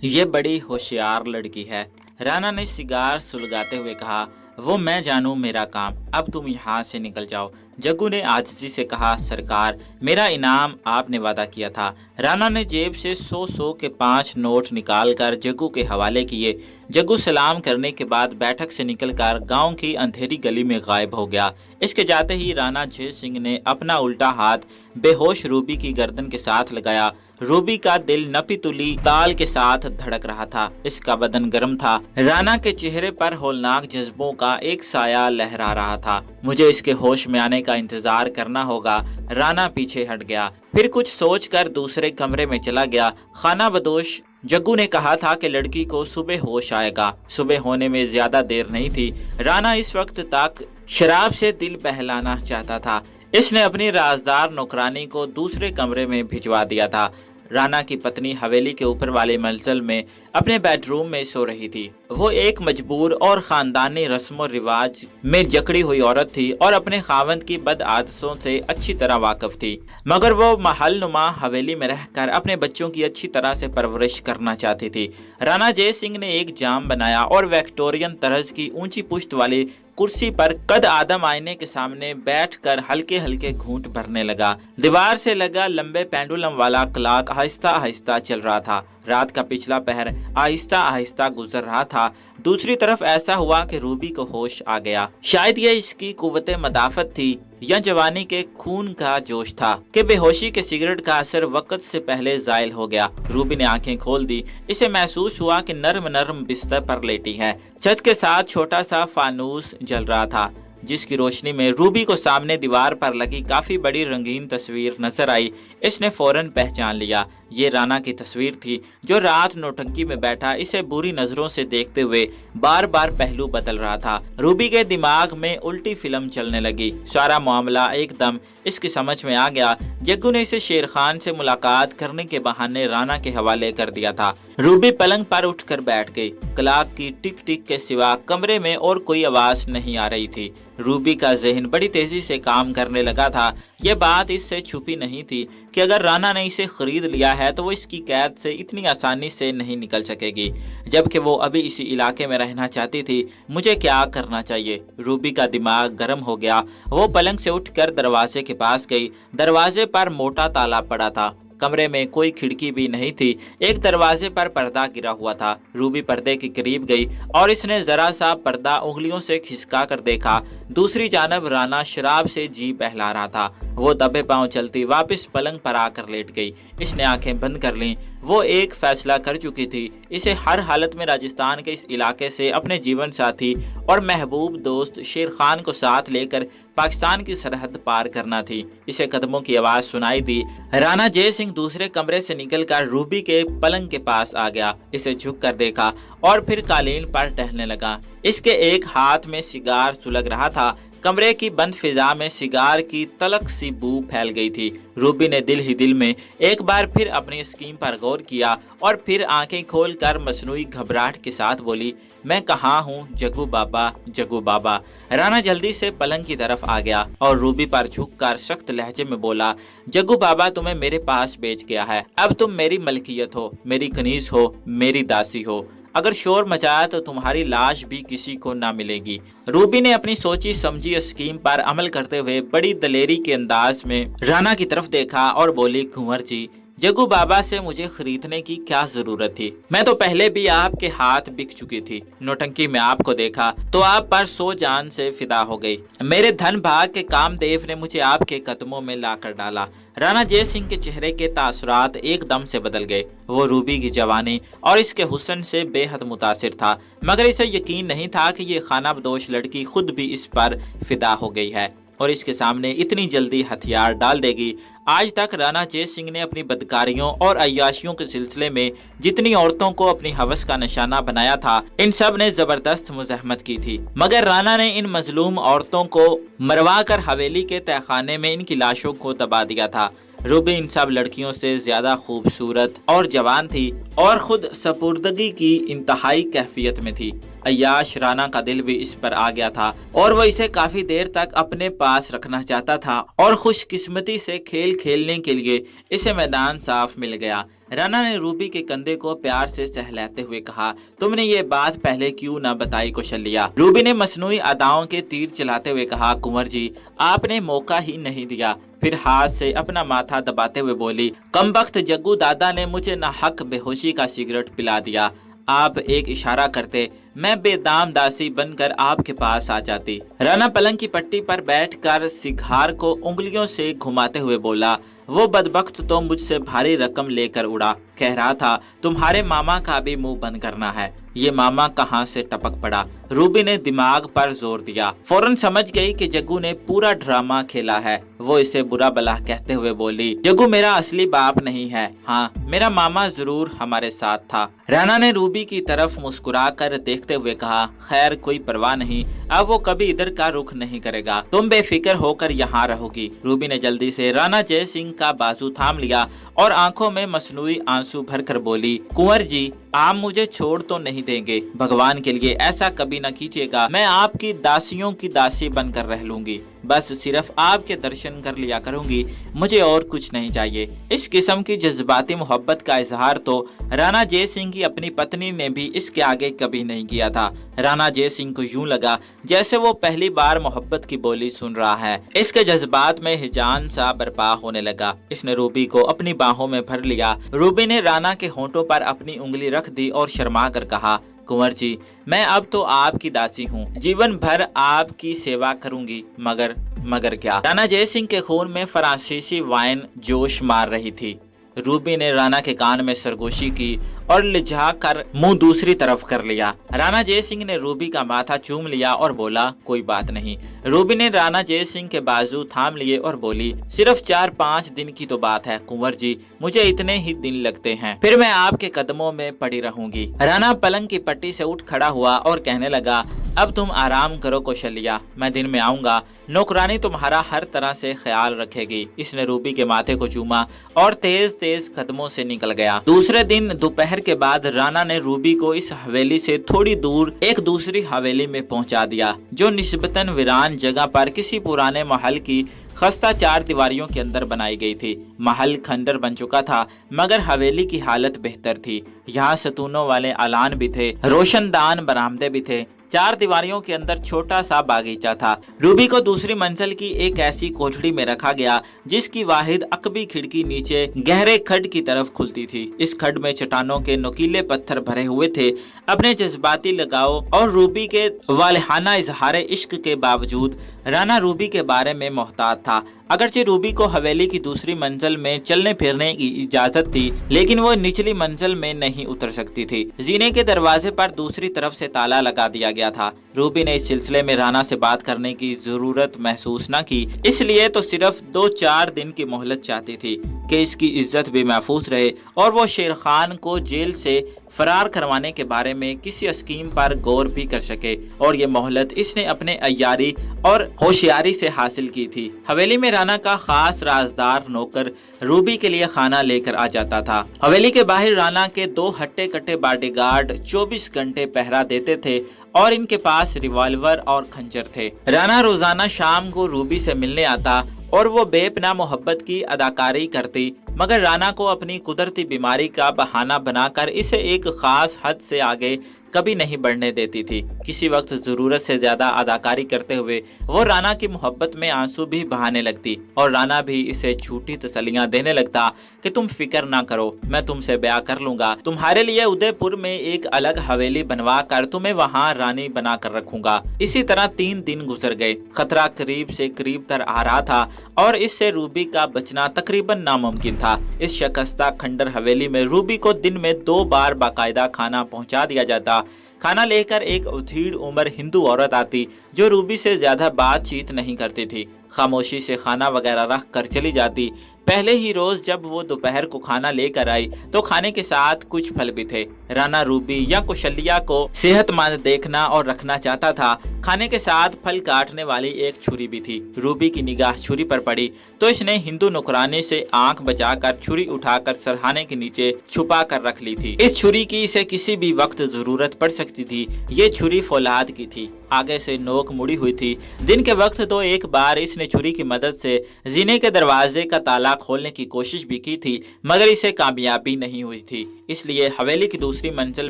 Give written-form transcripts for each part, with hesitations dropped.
یہ بڑی ہوشیار لڑکی ہے، رانا نے سگار سلگاتے ہوئے کہا۔ وہ میں جانوں میرا کام، اب تم یہاں سے نکل جاؤ۔ جگو نے عاجزی سے کہا، سرکار میرا انعام آپ نے وعدہ کیا تھا۔ رانا نے جیب سے 100 کے 5 نوٹ نکال کر جگو کے حوالے کیے۔ جگو سلام کرنے کے بعد بیٹھک سے نکل کر گاؤں کی اندھیری گلی میں غائب ہو گیا۔ اس کے جاتے ہی رانا جے سنگھ نے اپنا الٹا ہاتھ بے ہوش روبی کی گردن کے ساتھ لگایا۔ روبی کا دل نپی تلی تال کے ساتھ دھڑک رہا تھا، اس کا بدن گرم تھا۔ رانا کے چہرے پر ہولناک جذبوں کا ایک سایہ لہرا رہا تھا۔ مجھے اس کے ہوش میں آنے کا انتظار کرنا ہوگا۔ رانا پیچھے ہٹ گیا، پھر کچھ سوچ کر دوسرے کمرے میں چلا گیا۔ خانہ بدوش جگو نے کہا تھا کہ لڑکی کو صبح ہوش آئے گا۔ صبح ہونے میں زیادہ دیر نہیں تھی۔ رانا اس وقت تک شراب سے دل بہلانا چاہتا تھا۔ اس نے اپنی رازدار نوکرانی کو دوسرے کمرے میں بھجوا دیا تھا۔ رانا کی پتنی حویلی کے اوپر والے منزل میں اپنے بیڈ روم میں سو رہی تھی۔ وہ ایک مجبور اور خاندانی رسم و رواج میں جکڑی ہوئی عورت تھی اور اپنے خاوند کی بد عادتوں سے اچھی طرح واقف تھی، مگر وہ محل نما حویلی میں رہ کر اپنے بچوں کی اچھی طرح سے پرورش کرنا چاہتی تھی۔ رانا جے سنگھ نے ایک جام بنایا اور وکٹورین طرز کی اونچی پشت والی کرسی پر قد آدم آئینے کے سامنے بیٹھ کر ہلکے ہلکے گھونٹ بھرنے لگا۔ دیوار سے لگا لمبے پینڈولم والا کلاک آہستہ آہستہ چل رہا تھا۔ رات کا پچھلا پہر آہستہ آہستہ گزر رہا تھا۔ دوسری طرف ایسا ہوا کہ روبی کو ہوش آ گیا۔ شاید یہ اس کی قوت مدافعت تھی یا جوانی کے خون کا جوش تھا کہ بے ہوشی کے سگریٹ کا اثر وقت سے پہلے زائل ہو گیا۔ روبی نے آنکھیں کھول دی۔ اسے محسوس ہوا کہ نرم نرم بستر پر لیٹی ہے۔ چھت کے ساتھ چھوٹا سا فانوس جل رہا تھا، جس کی روشنی میں روبی کو سامنے دیوار پر لگی کافی بڑی رنگین تصویر نظر آئی۔ اس نے فوراً پہچان لیا، یہ رانا کی تصویر تھی جو رات نوٹنکی میں بیٹھا اسے بری نظروں سے دیکھتے ہوئے بار بار پہلو بدل رہا تھا۔ روبی کے دماغ میں الٹی فلم چلنے لگی۔ سارا معاملہ ایک دم اس کی سمجھ میں آ گیا۔ جگو نے اسے شیر خان سے ملاقات کرنے کے بہانے رانا کے حوالے کر دیا تھا۔ روبی پلنگ پر اٹھ کر بیٹھ گئی۔ کلاک کی ٹک ٹک کے سوا کمرے میں اور کوئی آواز نہیں آ رہی تھی۔ روبی کا ذہن بڑی تیزی سے کام کرنے لگا تھا۔ یہ بات اس سے چھپی نہیں تھی کہ اگر رانا نے اسے خرید لیا ہے تو وہ اس کی قید سے اتنی آسانی سے نہیں نکل سکے گی، جبکہ وہ ابھی اسی علاقے میں رہنا چاہتی تھی۔ مجھے کیا کرنا چاہیے؟ روبی کا دماغ گرم ہو گیا۔ وہ پلنگ سے اٹھ کر دروازے کے پاس گئی۔ دروازے پر موٹا تالا پڑا تھا۔ کمرے میں کوئی کھڑکی بھی نہیں تھی۔ ایک دروازے پر پردہ گرا ہوا تھا۔ روبی پردے کے قریب گئی اور اس نے ذرا سا پردہ انگلیوں سے کھسکا کر دیکھا۔ دوسری جانب رانا شراب سے جی بہلا رہا تھا۔ وہ دبے پاؤں چلتی واپس پلنگ پر آ کر لیٹ گئی۔ اس نے آنکھیں بند کر لیں۔ وہ ایک فیصلہ کر چکی تھی، اسے ہر حالت میں راجستھان کے اس علاقے سے اپنے جیون ساتھی اور محبوب دوست شیر خان کو ساتھ لے کر پاکستان کی سرحد پار کرنا تھی۔ اسے قدموں کی آواز سنائی دی۔ رانا جے سنگھ دوسرے کمرے سے نکل کر روبی کے پلنگ کے پاس آ گیا۔ اسے جھک کر دیکھا اور پھر قالین پر ٹہلنے لگا۔ اس کے ایک ہاتھ میں سگار سلگ رہا تھا۔ کمرے کی بند فضا میں سگار کی تلخ سی بو پھیل گئی تھی۔ روبی نے دل ہی دل میں ایک بار پھر اپنی اسکیم پر غور کیا اور پھر آنکھیں کھول کر مصنوعی گھبراہٹ کے ساتھ بولی، میں کہاں ہوں جگو بابا، جگو بابا۔ رانا جلدی سے پلنگ کی طرف آ گیا اور روبی پر جھک کر سخت لہجے میں بولا، جگو بابا تمہیں میرے پاس بیچ گیا ہے۔ اب تم میری ملکیت ہو، میری کنیز ہو، میری داسی ہو۔ اگر شور مچایا تو تمہاری لاش بھی کسی کو نہ ملے گی۔ روبی نے اپنی سوچی سمجھی اسکیم پر عمل کرتے ہوئے بڑی دلیری کے انداز میں رانا کی طرف دیکھا اور بولی، کنور جی، جگو بابا سے مجھے خریدنے کی کیا ضرورت تھی؟ میں تو پہلے بھی آپ کے ہاتھ بک چکی تھی۔ نوٹنکی میں آپ کو دیکھا تو آپ پر 100 جان سے فدا ہو گئی۔ میرے دھن بھاگ کے کام دیو نے مجھے آپ کے قدموں میں لا کر ڈالا۔ رانا جے سنگھ کے چہرے کے تاثرات ایک دم سے بدل گئے۔ وہ روبی کی جوانی اور اس کے حسن سے بے حد متاثر تھا، مگر اسے یقین نہیں تھا کہ یہ خانہ بدوش لڑکی خود بھی اس پر فدا ہو گئی ہے اور اس کے سامنے اتنی جلدی ہتھیار ڈال دے گی۔ آج تک رانا جے سنگھ نے اپنی بدکاریوں اور عیاشیوں کے سلسلے میں جتنی عورتوں کو اپنی ہوس کا نشانہ بنایا تھا، ان سب نے زبردست مزاحمت کی تھی، مگر رانا نے ان مظلوم عورتوں کو مروا کر حویلی کے تہہ خانے میں ان کی لاشوں کو دبا دیا تھا۔ روبی ان سب لڑکیوں سے زیادہ خوبصورت اور جوان تھی اور خود سپردگی کی انتہائی کیفیت میں تھی۔ अय्याश राना का दिल भी इस पर आ गया था और वो इसे काफी देर तक अपने पास रखना चाहता था और खुशकिस्मती से खेल खेलने के लिए इसे मैदान साफ मिल गया। राना ने रूबी के कंधे को प्यार से सहलाते हुए कहा, तुमने ये बात पहले क्यों न बताई कौशल्या। रूबी ने मसनूई अदाओं के तीर चलाते हुए कहा, कुंवर जी आपने मौका ही नहीं दिया। फिर हाथ से अपना माथा दबाते हुए बोली, कमबख्त जग्गू दादा ने मुझे नाहक बेहोशी का सिगरेट पिला दिया। आप एक इशारा करते, मैं बेदाम दासी बनकर आपके पास आ जाती। राना पलंग की पट्टी पर बैठकर सिगार को उंगलियों से घुमाते हुए बोला, वो बदबख्त तो मुझसे भारी रकम लेकर उड़ा। कह रहा था तुम्हारे मामा का भी मुंह बंद करना है। ये मामा कहाँ से टपक पड़ा। रूबी ने दिमाग पर जोर दिया। फौरन समझ गई कि जग्गू ने पूरा ड्रामा खेला है। वो इसे बुरा भला कहते हुए बोली, जग्गू मेरा असली बाप नहीं है। हाँ, मेरा मामा जरूर हमारे साथ था। राना ने रूबी की तरफ मुस्कुराकर देखते हुए कहा, खैर कोई परवाह नहीं, अब वो कभी इधर का रुख नहीं करेगा। तुम बेफिक्र होकर यहाँ रहोगी। रूबी ने जल्दी से राणा जय सिंह का बाजू थाम लिया और आंखों में मसनूई आंसू भरकर बोली, कुंवर जी आप मुझे छोड़ तो नहीं देंगे। भगवान के लिए ऐसा कभी न कीजिएगा। मैं आपकी दासियों की दासी बनकर रह लूंगी। बस सिर्फ आपके दर्शन कर लिया करूंगी, मुझे और कुछ नहीं चाहिए। इस किस्म की जज्बाती मोहब्बत का इजहार तो राणा जय सिंह की अपनी पत्नी ने भी इसके आगे कभी नहीं किया था। राणा जय सिंह को यूं लगा जैसे वो पहली बार मोहब्बत की बोली सुन रहा है। इसके जज्बात में हिजान सा बर्पा होने लगा। इसने रूबी को अपनी बाहों में भर लिया। रूबी ने राणा के होंठों पर अपनी उंगली रख दी और शर्मा कर कहा, कुंवर जी मैं अब तो आपकी दासी हूँ, जीवन भर आपकी सेवा करूंगी। मगर क्या। राणा जय सिंह के खून में फ्रांसीसी वाइन जोश मार रही थी। रूबी ने राणा के कान में सरगोशी की और लिजा कर मुंह दूसरी तरफ कर लिया। राणा जय सिंह ने रूबी का माथा चूम लिया और बोला, कोई बात नहीं। रूबी ने राणा जय सिंह के बाजू थाम लिए और बोली, सिर्फ 4-5 दिन की तो बात है कुंवर जी, मुझे इतने ही दिन लगते हैं, फिर मैं आपके कदमों में पड़ी रहूंगी। राणा पलंग की पट्टी से उठ खड़ा हुआ और कहने लगा, अब तुम आराम करो कौशल्या, मैं दिन में आऊंगा, नौकरानी तुम्हारा हर तरह से ख्याल रखेगी। इसने रूबी के माथे को चूमा और तेज तेज कदमों से निकल गया। दूसरे दिन दोपहर के बाद राणा ने रूबी को इस हवेली से थोड़ी दूर एक दूसरी हवेली में पहुंचा दिया, जो निस्बतन वीरान जगह पर किसी पुराने महल की खस्ता 4 दीवारियों के अंदर बनाई गई थी। महल खंडर बन चुका था मगर हवेली की हालत बेहतर थी। यहाँ सतूनों वाले अलान भी थे, रोशनदान बरामदे भी थे। 4 दीवारियों के अंदर छोटा सा बागीचा था। रूबी को दूसरी मंजिल की एक ऐसी कोठड़ी में रखा गया जिसकी वाहिद अकबी खिड़की नीचे गहरे खड्ड की तरफ खुलती थी। इस खड्ड में चट्टानों के नुकीले पत्थर भरे हुए थे। अपने जज्बाती लगाव और रूबी के वालहाना इजहार इश्क के बावजूद राणा रूबी के बारे में मोहतात था। अगरचे रूबी को हवेली की दूसरी मंजिल में चलने फिरने की इजाजत थी, लेकिन वो निचली मंजिल में नहीं उतर सकती थी। जीने के दरवाजे पर दूसरी तरफ से ताला लगा दिया गया था। रूबी ने इस सिलसिले में राणा से बात करने की जरूरत महसूस न की, इसलिए तो सिर्फ 2-4 दिन की मोहलत चाहती थी कि इसकी इज्जत भी महफूज रहे और वो शेर खान को जेल से फरार करवाने के बारे में किसी स्कीम पर गौर भी कर सके। और ये मोहलत इसने अपने अय्यारी और होशियारी से हासिल की थी। हवेली में राणा का खास राजदार नौकर रूबी के लिए खाना लेकर आ जाता था। हवेली के बाहर राणा के 2 हट्टे कट्टे बॉडीगार्ड 24 घंटे पहरा देते थे और इनके पास रिवॉल्वर और खंजर थे। राणा रोजाना शाम को रूबी से मिलने आता और वो बेपनाह मोहब्बत की अदाकारी करती, मगर राणा को अपनी कुदरती बीमारी का बहाना बनाकर इसे एक खास हद से आगे कभी नहीं बढ़ने देती थी। किसी वक्त जरूरत से ज्यादा अदाकारी करते हुए वो राणा की मोहब्बत में आंसू भी बहाने लगती और राणा भी इसे झूठी तसल्लियां देने लगता कि तुम फिक्र ना करो, मैं तुमसे ब्याह कर लूंगा, तुम्हारे लिए उदयपुर में एक अलग हवेली बनवा कर तुम्हें वहाँ रानी बना कर रखूंगा। इसी तरह 3 दिन गुजर गए। खतरा करीब से करीब तर आ रहा था और इससे रूबी का बचना तकरीबन नामुमकिन था। इस शिकस्ता खंडर हवेली में रूबी को दिन में 2 बार बाकायदा खाना पहुंचा दिया जाता। खाना लेकर एक उधीड़ उम्र हिंदू औरत आती जो रूबी से ज्यादा बातचीत नहीं करती थी। खामोशी से खाना वगैरह रख कर चली जाती। पहले ही रोज जब वो दोपहर को खाना लेकर आई तो खाने के साथ कुछ फल भी थे। राना रूबी या कौशल्या को सेहतमंद देखना और रखना चाहता था। खाने के साथ फल काटने वाली एक छुरी भी थी। रूबी की निगाह छुरी पर पड़ी तो इसने हिंदू नौकरानी से आंख बचाकर छुरी उठाकर सरहाने के नीचे छुपा कर रख ली थी। इस छुरी की इसे किसी भी वक्त जरूरत पड़ सकती थी। ये छुरी फौलाद की थी, आगे से नोक मुड़ी हुई थी। दिन के वक्त तो एक बार इसने छुरी की मदद से जीने के दरवाजे का ताला खोलने की कोशिश भी की थी, मगर इसे कामयाबी नहीं हुई थी, इसलिए हवेली की दूसरी मंजिल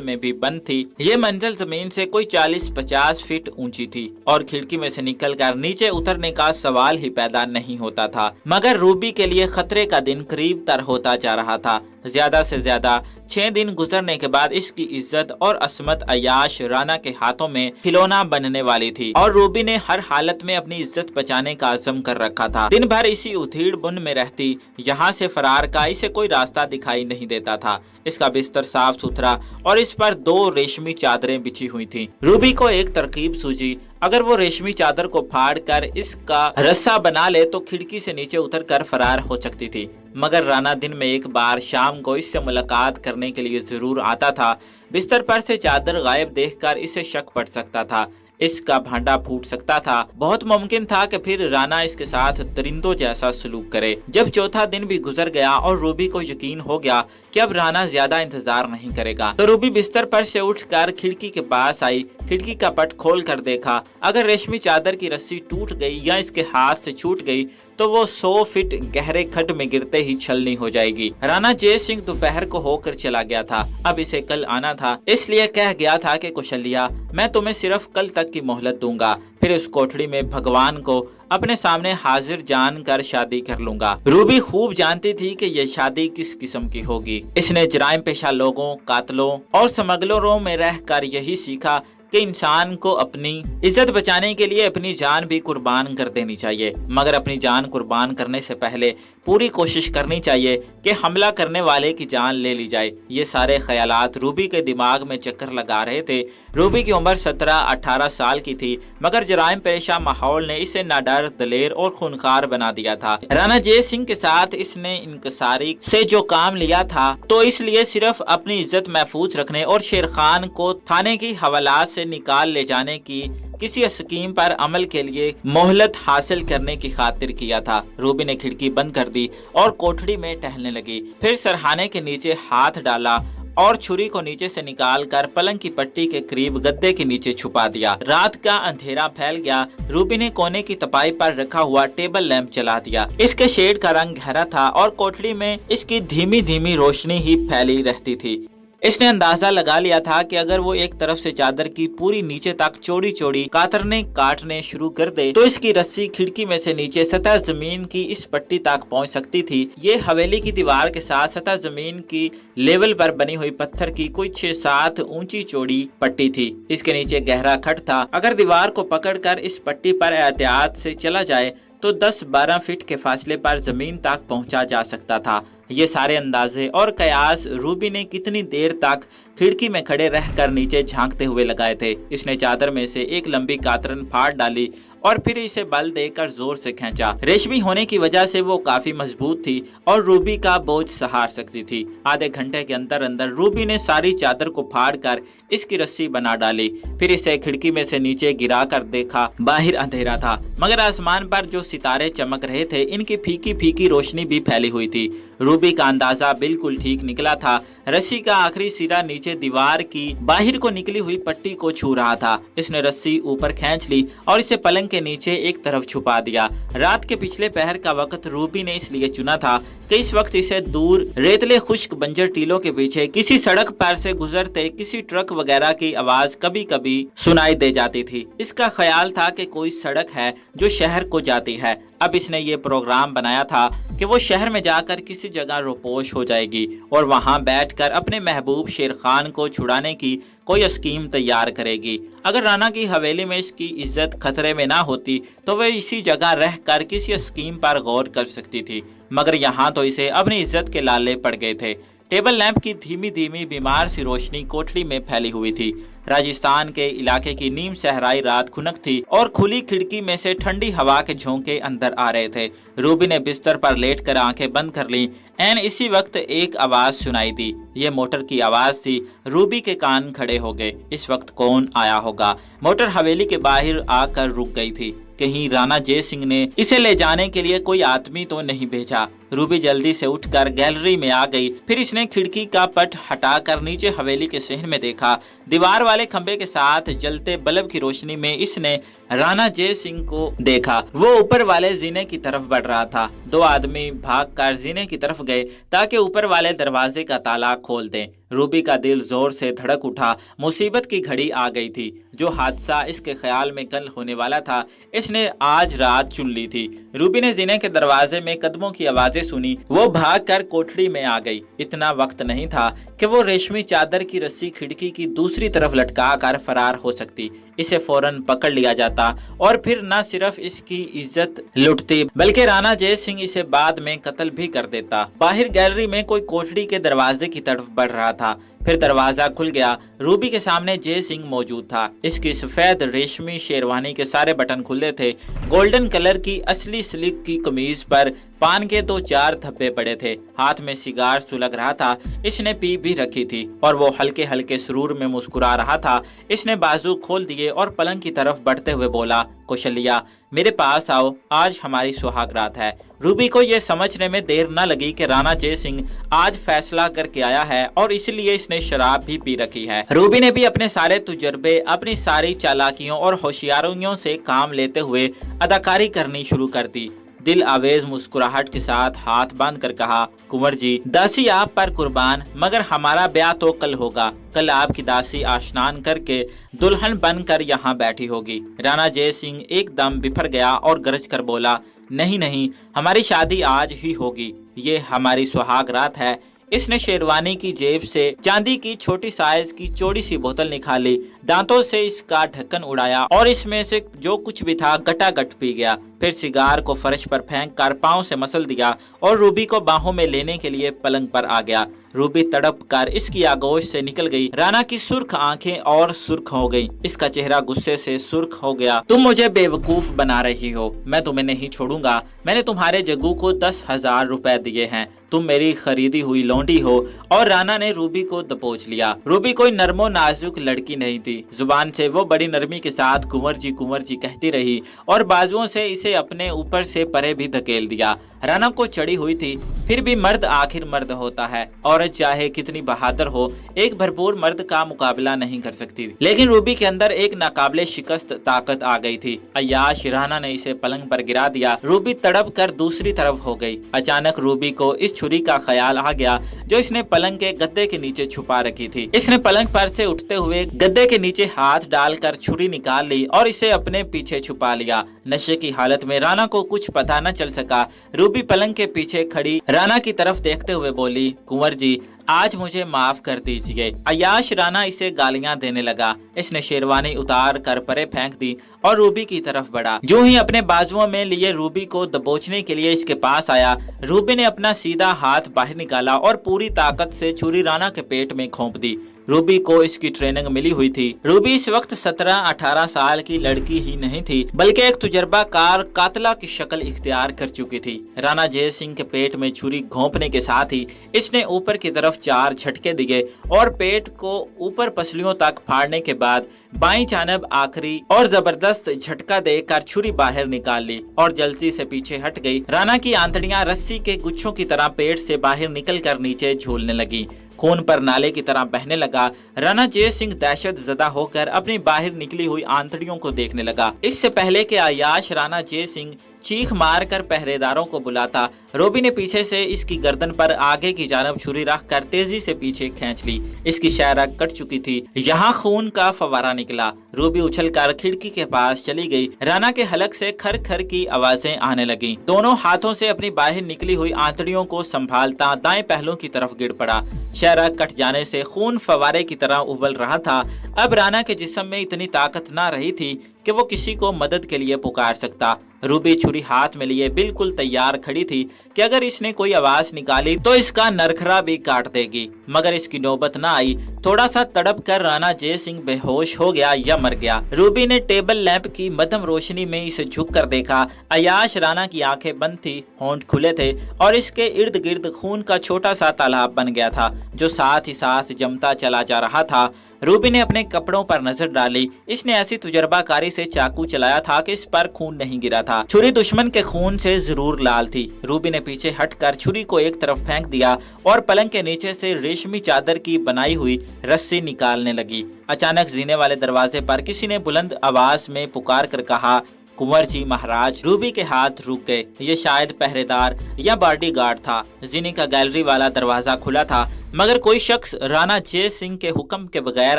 में भी बंद थी। ये मंजिल जमीन से कोई 40-50 फीट ऊंची थी और खिड़की में से निकलकर नीचे उतरने का सवाल ही पैदा नहीं होता था। मगर रूबी के लिए खतरे का दिन करीब तर होता जा रहा था। ज्यादा से ज्यादा 6 दिन गुजरने के बाद इसकी इज्जत और असमत अयाश राना के हाथों में खिलौना बनने वाली थी और रूबी ने हर हालत में अपनी इज्जत बचाने का अज़म कर रखा था। दिन भर इसी उधेड़ बुन में रहती, यहाँ से फरार का इसे कोई रास्ता दिखाई नहीं देता था। इसका बिस्तर साफ सुथरा और इस पर 2 रेशमी चादरें बिछी हुई थीं। रूबी को एक तरकीब सूझी, अगर वो रेशमी चादर को फाड़ कर इसका रस्सा बना ले तो खिड़की से नीचे उतरकर फरार हो सकती थी। मगर राना दिन में एक बार शाम को इससे मुलाकात करने के लिए जरूर आता था। बिस्तर पर से चादर गायब देखकर इसे शक पड़ सकता था, इसका भांडा फूट सकता था। बहुत मुमकिन था कि फिर राना इसके साथ दरिंदों जैसा सलूक करे। जब चौथा दिन भी गुजर गया और रूबी को यकीन हो गया कि अब राना ज्यादा इंतजार नहीं करेगा, तो रूबी बिस्तर पर से उठकर खिड़की के पास आई। खिड़की का पट खोल कर देखा, अगर रेशमी चादर की रस्सी टूट गई या इसके हाथ से छूट गई तो वो 100 फीट गहरे खड्ड में गिरते ही छलनी हो जाएगी। राणा जय सिंह दोपहर को होकर चला गया था। अब इसे कल आना था, इसलिए कह गया था कि कौशल्या, मैं तुम्हें सिर्फ कल तक की मोहलत दूंगा, फिर उस कोठड़ी में भगवान को अपने सामने हाजिर जानकर शादी कर लूंगा। रूबी खूब जानती थी कि यह शादी किस किस्म की होगी। इसने जराइम पेशा लोगों, कातलों और स्मगलरों में रहकर यही सीखा कि इंसान को अपनी इज्जत बचाने के लिए अपनी जान भी कुर्बान कर देनी चाहिए, मगर अपनी जान कुर्बान करने से पहले पूरी कोशिश करनी चाहिए कि हमला करने वाले की जान ले ली जाए। ये सारे ख्यालात रूबी के दिमाग में चक्कर लगा रहे थे। रूबी की उम्र 17-18 साल की थी, मगर जराइम पेशा माहौल ने इसे नाडर, दलेर और खूनखार बना दिया था। राणा जय सिंह के साथ इसने इंकसारी से जो काम लिया था तो इसलिए सिर्फ अपनी इज्जत महफूज रखने और शेर खान को थाने की हवालात से निकाल ले जाने की किसी स्कीम पर अमल के लिए मोहलत हासिल करने की खातिर किया था। रूबी ने खिड़की बंद कर दी और कोठड़ी में टहलने लगी। फिर सरहाने के नीचे हाथ डाला और छुरी को नीचे से निकालकर पलंग की पट्टी के करीब गद्दे के नीचे छुपा दिया। रात का अंधेरा फैल गया। रूबी ने कोने की तपाई पर रखा हुआ टेबल लैंप जला दिया। इसके शेड का रंग गहरा था और कोठड़ी में इसकी धीमी धीमी रोशनी ही फैली रहती थी। इसने अंदाजा लगा लिया था कि अगर वो एक तरफ से चादर की पूरी नीचे तक चौड़ी चौड़ी कातरने काटने शुरू कर दे तो इसकी रस्सी खिड़की में से नीचे सतह जमीन की इस पट्टी तक पहुंच सकती थी। ये हवेली की दीवार के साथ सतह जमीन की लेवल पर बनी हुई पत्थर की कोई 6-7 ऊंची चौड़ी पट्टी थी। इसके नीचे गहरा खड्ड था। अगर दीवार को पकड़कर इस पट्टी पर एहतियात से चला जाए तो 10-12 फीट के फासले पर जमीन तक पहुंचा जा सकता था। ये सारे अंदाजे और कयास रूबी ने कितनी देर तक खिड़की में खड़े रहकर नीचे झांकते हुए लगाए थे। इसने चादर में से एक लंबी कातरन फाड़ डाली और फिर इसे बल देकर जोर से खींचा। रेशमी होने की वजह से वो काफी मजबूत थी और रूबी का बोझ सहार सकती थी। आधे घंटे के अंदर अंदर रूबी ने सारी चादर को फाड़ कर इसकी रस्सी बना डाली। फिर इसे खिड़की में से नीचे गिरा कर देखा। बाहर अंधेरा था, मगर आसमान पर जो सितारे चमक रहे थे इनकी फीकी फीकी रोशनी भी फैली हुई थी। रूबी का अंदाजा बिल्कुल ठीक निकला था। रस्सी का आखिरी सिरा नीचे दीवार की बाहर को निकली हुई पट्टी को छू रहा था। इसने रस्सी ऊपर खींच ली और इसे पलंग के नीचे एक तरफ छुपा दिया। रात के पिछले पहर का वक्त रूबी ने इसलिए चुना था कि इस वक्त इसे दूर रेतले खुश्क बंजर टीलों के पीछे किसी सड़क पर से गुजरते किसी ट्रक वगैरह की आवाज कभी कभी सुनाई दे जाती थी। इसका ख्याल था कि कोई सड़क है जो शहर को जाती है। अब इसने ये प्रोग्राम बनाया था कि वो शहर में जाकर किसी जगह रोपोश हो जाएगी और वहां बैठकर अपने महबूब शेर खान को छुड़ाने की कोई स्कीम तैयार करेगी। अगर राणा की हवेली में इसकी इज्जत खतरे में ना होती तो वह इसी जगह रहकर किसी स्कीम पर गौर कर सकती थी, मगर यहाँ तो इसे अपनी इज्जत के लाले पड़ गए थे। टेबल लैंप की धीमी धीमी बीमार सी रोशनी कोठरी में फैली हुई थी। राजस्थान के इलाके की नीम सहराई रात खुनक थी और खुली खिड़की में से ठंडी हवा के झोंके अंदर आ रहे थे। रूबी ने बिस्तर पर लेटकर आंखें बंद कर ली। एन इसी वक्त एक आवाज सुनाई दी। ये मोटर की आवाज थी। रूबी के कान खड़े हो गए। इस वक्त कौन आया होगा? मोटर हवेली के बाहर आकर रुक गई थी। कहीं राणा जय सिंह ने इसे ले जाने के लिए कोई आदमी तो नहीं भेजा। रूबी जल्दी से उठकर गैलरी में आ गई। फिर इसने खिड़की का पट हटाकर नीचे हवेली के सहन में देखा। दीवार वाले खंबे के साथ जलते बल्ब की रोशनी में इसने राणा जय सिंह को देखा। वो ऊपर वाले जीने की तरफ बढ़ रहा था। दो आदमी भागकर जीने की तरफ गए ताकि ऊपर वाले दरवाजे का ताला खोल दें। रूबी का दिल जोर से धड़क उठा। मुसीबत की घड़ी आ गई थी। जो हादसा इसके ख्याल में कल होने वाला था, इसने आज रात चुन ली थी। रूबी ने जीने के दरवाजे में कदमों की आवाजें सुनी। वो भागकर कोठरी में आ गई। इतना वक्त नहीं था कि वो रेशमी चादर की रस्सी खिड़की की दूसरी तरफ लटका कर फरार हो सकती। इसे फौरन पकड़ लिया जाता और फिर न सिर्फ इसकी इज्जत लुटती बल्कि राणा जय सिंह इसे बाद में कत्ल भी कर देता। बाहर गैलरी में कोई कोठरी के दरवाजे की तरफ बढ़ रहा था। फिर दरवाजा खुल गया। रूबी के सामने जय सिंह मौजूद था। इसकी सफेद रेशमी शेरवानी के सारे बटन खुले थे। गोल्डन कलर की असली स्लिक की कमीज पर पान के 2-4 धब्बे पड़े थे। हाथ में सिगार सुलग रहा था। इसने पी भी रखी थी और वो हल्के हल्के सुरूर में मुस्कुरा रहा था। इसने बाजू खोल दिए और पलंग की तरफ बढ़ते हुए बोला, कौशल्या, मेरे पास आओ, आज हमारी सुहाग रात है। रूबी को यह समझने में देर न लगी कि राणा जय सिंह आज फैसला करके आया है और इसलिए इसने शराब भी पी रखी है। रूबी ने भी अपने सारे तजुर्बे, अपनी सारी चालाकियों और होशियारियों से काम लेते हुए अदाकारी करनी शुरू कर दी। दिल आवेज मुस्कुराहट के साथ हाथ बांध कर कहा, कुंवर जी, दासी आप पर कुर्बान, मगर हमारा ब्याह तो कल होगा। कल आपकी दासी आशनान करके दुल्हन बनकर यहाँ बैठी होगी। राणा जय सिंह एकदम बिफर गया और गरज कर बोला, नहीं नहीं, हमारी शादी आज ही होगी। ये हमारी सुहाग रात है। इसने शेरवानी की जेब से चांदी की छोटी साइज की चौड़ी सी बोतल निकाली। दांतों से इसका ढक्कन उड़ाया और इसमें से जो कुछ भी था गटागट पी गया। फिर सिगार को फर्श पर फेंक कर पांव से मसल दिया और रूबी को बाहों में लेने के लिए पलंग पर आ गया। रूबी तड़प कर इसकी आगोश से निकल गई। राणा की सुर्ख आंखें और सुर्ख हो गई। इसका चेहरा गुस्से से सुर्ख हो गया। तुम मुझे बेवकूफ बना रही हो। मैं तुम्हें नहीं छोड़ूंगा। मैंने तुम्हारे जग्गू को 10,000 रुपए दिए हैं। तुम मेरी खरीदी हुई लौंडी हो। और राणा ने रूबी को दबोच लिया। रूबी कोई नरमो नाजुक लड़की नहीं थी। जुबान से वो बड़ी नरमी के साथ कुंवर जी कहती रही और बाजुओं से इसे अपने ऊपर से परे भी धकेल दिया। राणा को चढ़ी हुई थी। फिर भी मर्द आखिर मर्द होता है। औरत चाहे कितनी बहादुर हो, एक भरपूर मर्द का मुकाबला नहीं कर सकती। लेकिन रूबी के अंदर एक नाकाबिले शिकस्त ताकत आ गई थी। अय्याश राणा ने इसे पलंग पर गिरा दिया। रूबी तड़प कर दूसरी तरफ हो गई। अचानक रूबी को इस छुरी का ख्याल आ गया जो इसने पलंग के गद्दे के नीचे छुपा रखी थी। इसने पलंग पर से उठते हुए गद्दे के नीचे हाथ डालकर छुरी निकाल ली और इसे अपने पीछे छुपा लिया। नशे की हालत में राणा को कुछ पता न चल सका। रूबी पलंग के पीछे खड़ी राणा की तरफ देखते हुए बोली, कुंवर जी, आज मुझे माफ कर दीजिए। अय्याश राणा इसे गालियां देने लगा। इसने शेरवानी उतार कर परे फेंक दी और रूबी की तरफ बढ़ा। जो ही अपने बाजुओं में लिए रूबी को दबोचने के लिए इसके पास आया, रूबी ने अपना सीधा हाथ बाहर निकाला और पूरी ताकत से छुरी राणा के पेट में घोंप दी। रूबी को इसकी ट्रेनिंग मिली हुई थी। रूबी इस वक्त 17-18 साल की लड़की ही नहीं थी बल्कि एक तजुर्बाकार कातला की शक्ल इख्तियार कर चुकी थी। राणा जय सिंह के पेट में छुरी घोंपने के साथ ही इसने ऊपर की तरफ 4 झटके दिए और पेट को ऊपर पसलियों तक फाड़ने के बाद बाईं जानब आखिरी और जबरदस्त झटका देकर छुरी बाहर निकाल ली और जल्दी से पीछे हट गई। राणा की आंतड़ियां रस्सी के गुच्छों की तरह पेट से बाहर निकलकर नीचे झूलने लगी। खून पर नाले की तरह बहने लगा। राणा जय सिंह दहशत ज़दा होकर अपनी बाहर निकली हुई आंतड़ियों को देखने लगा। इससे पहले कि अय्याश राणा जय सिंह चीख मार कर पहरेदारों को बुलाता, रूबी ने पीछे से इसकी गर्दन पर आगे की जानब छुरी रख कर तेजी से पीछे खींच ली। इसकी शायरा कट चुकी थी। यहाँ खून का फवारा निकला। रूबी उछलकर खिड़की के पास चली गई। राणा के हलक से खर खर की आवाजें आने लगी। दोनों हाथों से अपनी बाहर निकली हुई आंतड़ियों को संभालता दाएं पहलू की तरफ गिर पड़ा। शायरा कट जाने से खून फवारे की तरह उबल रहा था। अब राणा के जिस्म में इतनी ताकत न रही थी कि वो किसी को मदद के लिए पुकार सकता। रूबी छुरी हाथ में लिए बिल्कुल तैयार खड़ी थी कि अगर इसने कोई आवाज निकाली तो इसका नरखरा भी काट देगी, मगर इसकी नौबत ना आई। थोड़ा सा तड़प कर राणा जय सिंह बेहोश हो गया या मर गया। रूबी ने टेबल लैंप की मध्यम रोशनी में इसे झुक कर देखा। अयाश राणा की आंखें बंद थी, होंठ खुले थे और इसके इर्द गिर्द खून का छोटा सा तालाब बन गया था जो साथ ही साथ जमता चला जा रहा था। रूबी ने अपने कपड़ों पर नजर डाली। इसने ऐसी तजुर्बाकारी से चाकू चलाया था कि इस पर खून नहीं गिरा था। छुरी दुश्मन के खून से जरूर लाल थी। रूबी ने पीछे हटकर छुरी को एक तरफ फेंक दिया और पलंग के नीचे से रेशमी चादर की बनाई हुई रस्सी निकालने लगी। अचानक जीने वाले दरवाजे पर किसी ने बुलंद आवाज में पुकार कर कहा, कुंवर जी महाराज। रूबी के हाथ रुक गए। ये शायद पहरेदार या बॉडीगार्ड था। जीने का गैलरी वाला दरवाजा खुला था, मगर कोई शख्स राणा जय सिंह के हुक्म के बगैर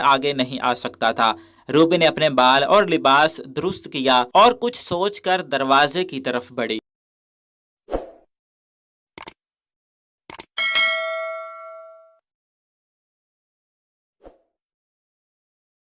आगे नहीं आ सकता था। रूबी ने अपने बाल और लिबास दुरुस्त किया और कुछ सोचकर दरवाजे की तरफ बढ़ी।